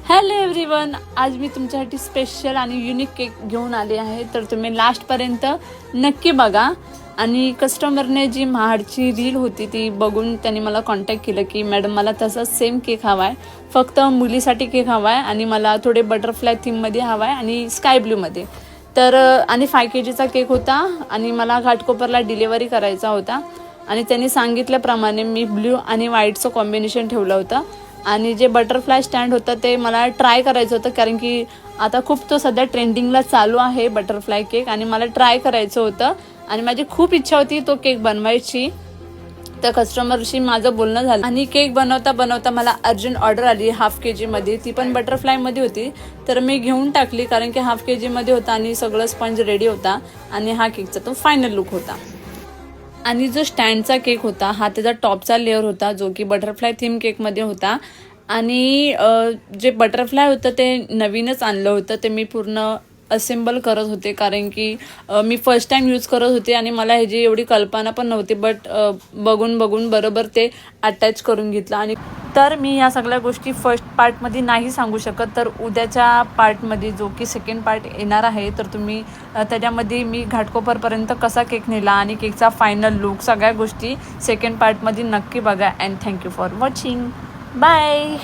Hello everyone, आज मी तुमच्यासाठी special आणि युनिक केक घेऊन आले आहे, तर तुम्ही लास्टपर्यंत नक्की बघा. आणि कस्टमरने जी महाडची रील होती ती बघून त्यांनी मला कॉन्टॅक्ट केलं की मॅडम मला तसाच सेम केक हवा आहे, फक्त मुलीसाठी केक हवा आहे आणि मला थोडे बटरफ्लाय थीममध्ये हवा आहे आणि स्काय ब्लूमध्ये. तर आणि 5 kgचा केक होता आणि मला घाटकोपरला डिलिव्हरी करायचा होता. आणि त्यांनी सांगितल्याप्रमाणे मी ब्ल्यू आणि व्हाईटचं कॉम्बिनेशन ठेवलं होतं. आणि जे बटरफ्लाय स्टँड होतं ते मला ट्राय करायचं होतं, कारण की आता खूप तो सध्या ट्रेंडिंगला चालू आहे बटरफ्लाय केक, आणि मला ट्राय करायचं होतं आणि माझी खूप इच्छा होती तो केक बनवायची. तर कस्टमरशी माझं बोलणं झालं आणि केक बनवता बनवता मला अर्जंट ऑर्डर आली ½ kgमध्ये, ती पण बटरफ्लायमध्ये होती. तर मी घेऊन टाकली, कारण की ½ kgमध्ये होता आणि सगळं स्पंज रेडी होता आणि हा केकचा तो फायनल लुक होता. आणि जो स्टँडचा केक होता हा त्याचा टॉपचा लेअर होता, जो की बटरफ्लाय थीम केकमध्ये होता. आणि जे बटरफ्लाय होतं ते नवीनच आणलं होतं, ते मी पूर्ण असेंबल करत होते, कारण की मी फर्स्ट टाइम यूज करत होते आणि मला ह्याची एवढी कल्पना पण नव्हती. बट बघून बरोबर ते अटॅच करून घेतलं. आणि तर मी या सगळ्या गोष्टी फर्स्ट पार्टमध्ये नाही सांगू शकत, तर उद्याच्या पार्टमध्ये जो की सेकंड पार्ट येणार आहे, तर तुम्ही त्याच्यामध्ये मी घाटकोपरपर्यंत कसा केक नेला आणि केकचा फायनल लुक सगळ्या गोष्टी सेकंड पार्टमध्ये नक्की बघा. And thank you for watching. Bye.